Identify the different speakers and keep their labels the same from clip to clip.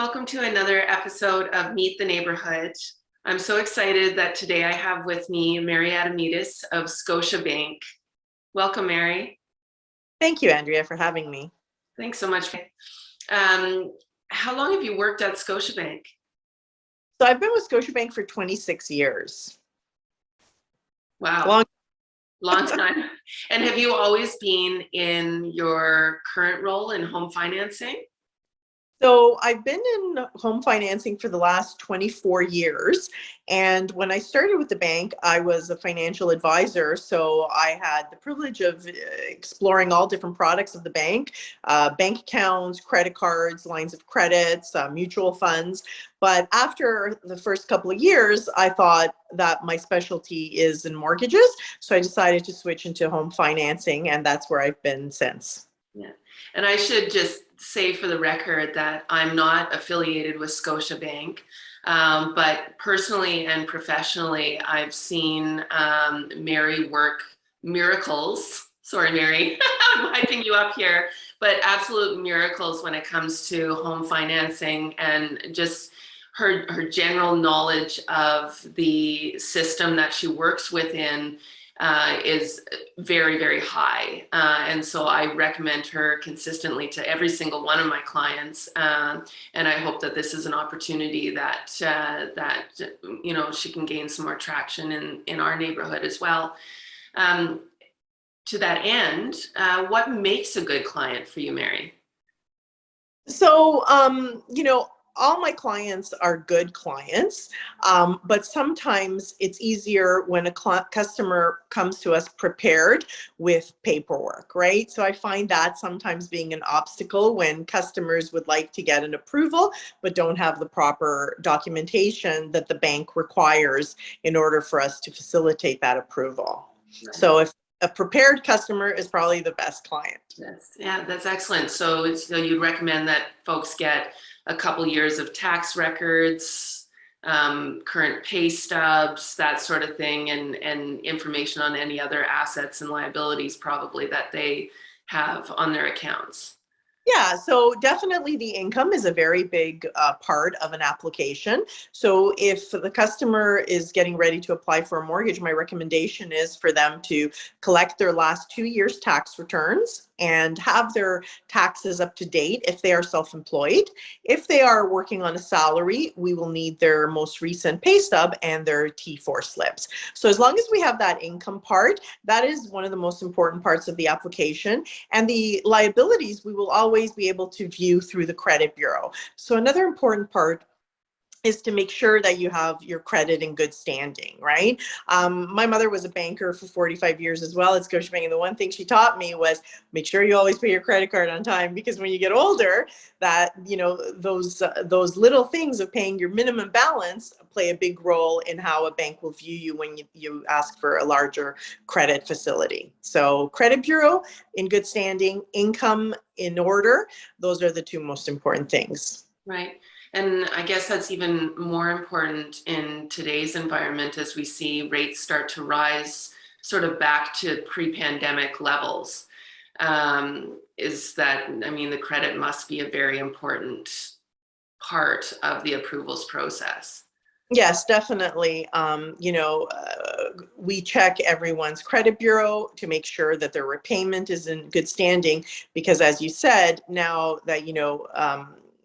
Speaker 1: welcome to another episode of Meet the Neighborhood. I'm so excited that today I have with me Mary Adamidis of Scotiabank. Welcome, Mary.
Speaker 2: Thank you, Andrea, for having me.
Speaker 1: Thanks so much. How long have you worked at Scotiabank?
Speaker 2: So I've been with Scotiabank for 26 years.
Speaker 1: Wow, long time. And have you always been in your current role in home financing?
Speaker 2: So I've been in home financing for the last 24 years. And when I started with the bank, I was a financial advisor. So I had the privilege of exploring all different products of the bank, bank accounts, credit cards, lines of credits, mutual funds. But after the first couple of years, I thought that my specialty is in mortgages. So I decided to switch into home financing, and that's where I've been since.
Speaker 1: Yeah. And I should just say for the record that I'm not affiliated with Scotiabank, but personally and professionally, I've seen Mary work miracles. Sorry, Mary, I'm hyping you up here, but absolute miracles when it comes to home financing, and just her general knowledge of the system that she works within is very, very high. And so I recommend her consistently to every single one of my clients. And I hope that this is an opportunity that, she can gain some more traction in our neighborhood as well. To that end, what makes a good client for you, Mary?
Speaker 2: So, all my clients are good clients, but sometimes it's easier when a customer comes to us prepared with paperwork, right? So I find that sometimes being an obstacle when customers would like to get an approval, but don't have the proper documentation that the bank requires in order for us to facilitate that approval. Right. So if a prepared customer is probably the best client.
Speaker 1: Yes. Yeah, that's excellent. So you'd recommend that folks get a couple years of tax records, current pay stubs, that sort of thing, and information on any other assets and liabilities probably that they have on their accounts.
Speaker 2: Yeah, so definitely the income is a very big part of an application. So if the customer is getting ready to apply for a mortgage, my recommendation is for them to collect their last 2 years' tax returns and have their taxes up to date if they are self-employed. If they are working on a salary, we will need their most recent pay stub and their T4 slips. So as long as we have that income part, that is one of the most important parts of the application. And the liabilities, we will always be able to view through the credit bureau. So another important part is to make sure that you have your credit in good standing, right? My mother was a banker for 45 years as well at Scotiabank, and the one thing she taught me was make sure you always pay your credit card on time, because when you get older, that those little things of paying your minimum balance play a big role in how a bank will view you when you ask for a larger credit facility. So credit bureau in good standing, income in order, those are the two most important things.
Speaker 1: Right. And I guess that's even more important in today's environment as we see rates start to rise sort of back to pre-pandemic levels. The credit must be a very important part of the approvals process.
Speaker 2: Yes, definitely. We check everyone's credit bureau to make sure that their repayment is in good standing, because as you said, now that,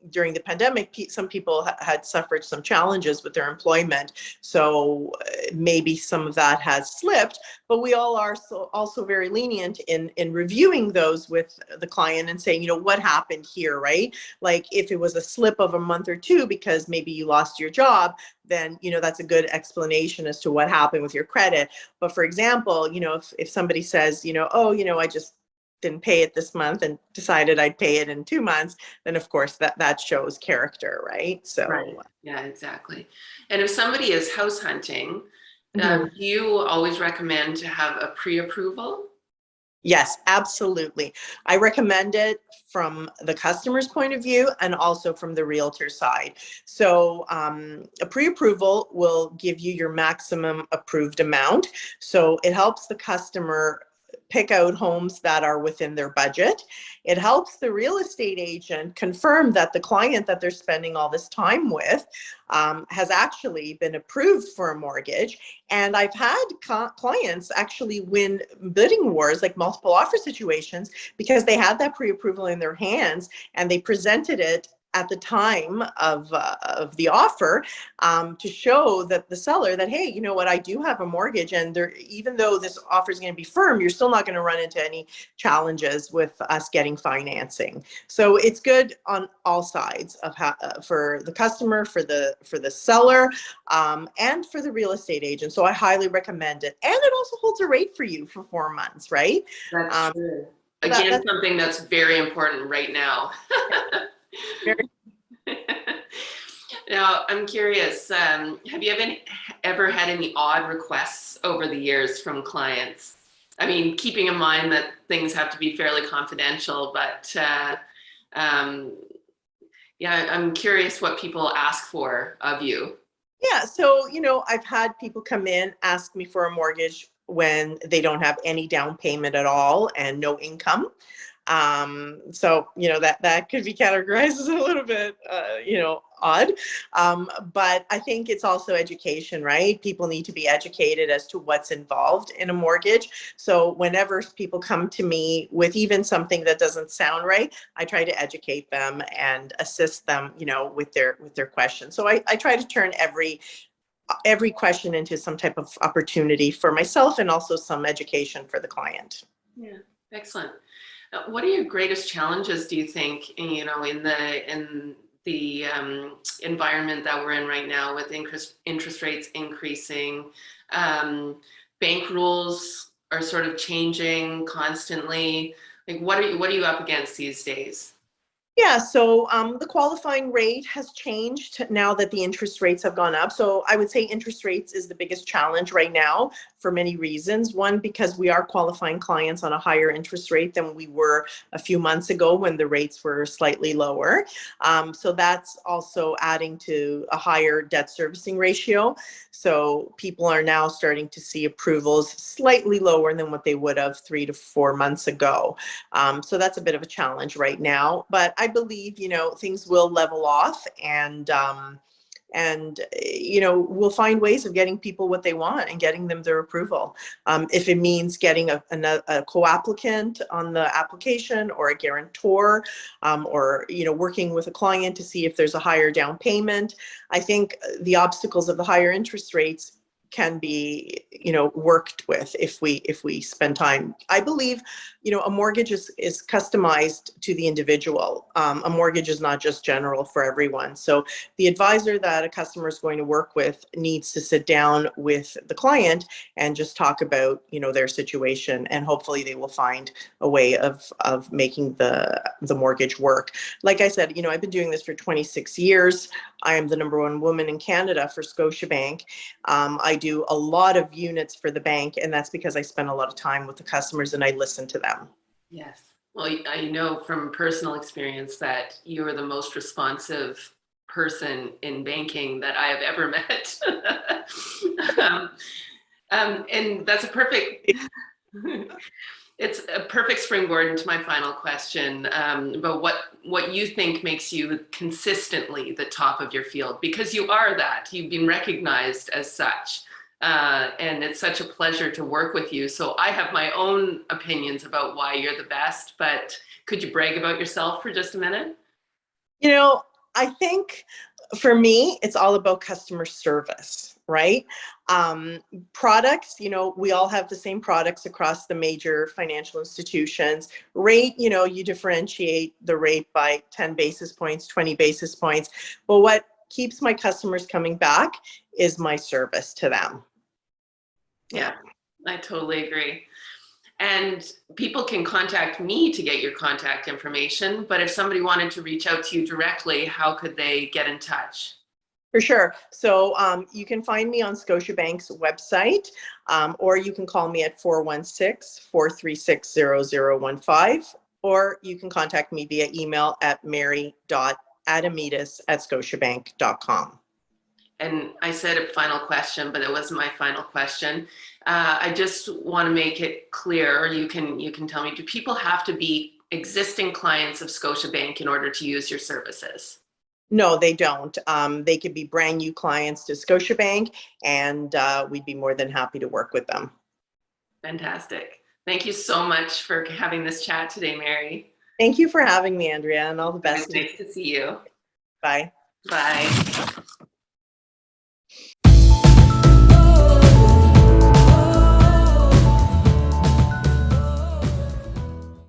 Speaker 2: during the pandemic, some people had suffered some challenges with their employment. So maybe some of that has slipped, but we all are also very lenient in reviewing those with the client and saying, what happened here, right? Like if it was a slip of a month or two because maybe you lost your job, then, that's a good explanation as to what happened with your credit. But for example, if somebody says, I just didn't pay it this month and decided I'd pay it in 2 months, then of course that shows character, right? So
Speaker 1: right. Yeah, exactly. And if somebody is house hunting,
Speaker 2: mm-hmm.
Speaker 1: Do you always recommend to have a pre-approval?
Speaker 2: Yes, absolutely. I recommend it from the customer's point of view and also from the realtor side. So a pre-approval will give you your maximum approved amount. So it helps the customer pick out homes that are within their budget. It helps the real estate agent confirm that the client that they're spending all this time with has actually been approved for a mortgage. And I've had clients actually win bidding wars, like multiple offer situations, because they had that pre-approval in their hands and they presented it at the time of the offer, to show that the seller that, hey, you know what, I do have a mortgage, and there, even though this offer is going to be firm, you're still not going to run into any challenges with us getting financing. So it's good on all sides of for the customer, for the seller, and for the real estate agent. So I highly recommend it, and it also holds a rate for you for 4 months, right?
Speaker 1: That's true. Again, something that's very important right now.
Speaker 2: Very.
Speaker 1: Now, I'm curious, have you ever had any odd requests over the years from clients? I mean, keeping in mind that things have to be fairly confidential, but yeah, I'm curious what people ask for of you.
Speaker 2: Yeah, so, I've had people come in, ask me for a mortgage when they don't have any down payment at all and no income. So, that could be categorized as a little bit, odd. But I think it's also education, right? People need to be educated as to what's involved in a mortgage. So whenever people come to me with even something that doesn't sound right, I try to educate them and assist them, with their questions. So I try to turn every question into some type of opportunity for myself and also some education for the client.
Speaker 1: Yeah, excellent. What are your greatest challenges, do you think, in the environment that we're in right now, with interest rates increasing? Bank rules are sort of changing constantly. Like, what are you up against these days?
Speaker 2: Yeah, so the qualifying rate has changed now that the interest rates have gone up. So I would say interest rates is the biggest challenge right now for many reasons. One, because we are qualifying clients on a higher interest rate than we were a few months ago when the rates were slightly lower. So that's also adding to a higher debt servicing ratio. So people are now starting to see approvals slightly lower than what they would have 3 to 4 months ago. So that's a bit of a challenge right now. But I believe, things will level off, and we'll find ways of getting people what they want and getting them their approval. If it means getting a co-applicant on the application, or a guarantor, or, working with a client to see if there's a higher down payment. I think the obstacles of the higher interest rates can be, worked with if we spend time. I believe, a mortgage is customized to the individual. A mortgage is not just general for everyone. So the advisor that a customer is going to work with needs to sit down with the client and just talk about, their situation, and hopefully they will find a way of making the mortgage work. Like I said, I've been doing this for 26 years. I am the #1 woman in Canada for Scotiabank. I do a lot of units for the bank, and that's because I spend a lot of time with the customers and I listen to them.
Speaker 1: Yes. Well, I know from personal experience that you are the most responsive person in banking that I have ever met. And that's it's a perfect springboard into my final question, about what you think makes you consistently the top of your field, because you are that. You've been recognized as such. And it's such a pleasure to work with you. So I have my own opinions about why you're the best, but could you brag about yourself for just a minute?
Speaker 2: I think for me, it's all about customer service, right? Products, we all have the same products across the major financial institutions. Rate, you differentiate the rate by 10 basis points, 20 basis points. But what keeps my customers coming back is my service to them.
Speaker 1: Yeah, I totally agree. And people can contact me to get your contact information, but if somebody wanted to reach out to you directly, how could they get in touch?
Speaker 2: For sure. So you can find me on Scotiabank's website, or you can call me at 416-436-0015, or you can contact me via email at mary.adamidis@scotiabank.com.
Speaker 1: and I said a final question, but it wasn't my final question. I just want to make it clear, or you can tell me, do people have to be existing clients of Scotiabank in order to use your services?
Speaker 2: No, they don't. They could be brand new clients to Scotiabank, and we'd be more than happy to work with them.
Speaker 1: Fantastic. Thank you so much for having this chat today, Mary.
Speaker 2: Thank you for having me, Andrea, and all the
Speaker 1: It
Speaker 2: best.
Speaker 1: was nice to see you.
Speaker 2: Bye.
Speaker 1: Bye.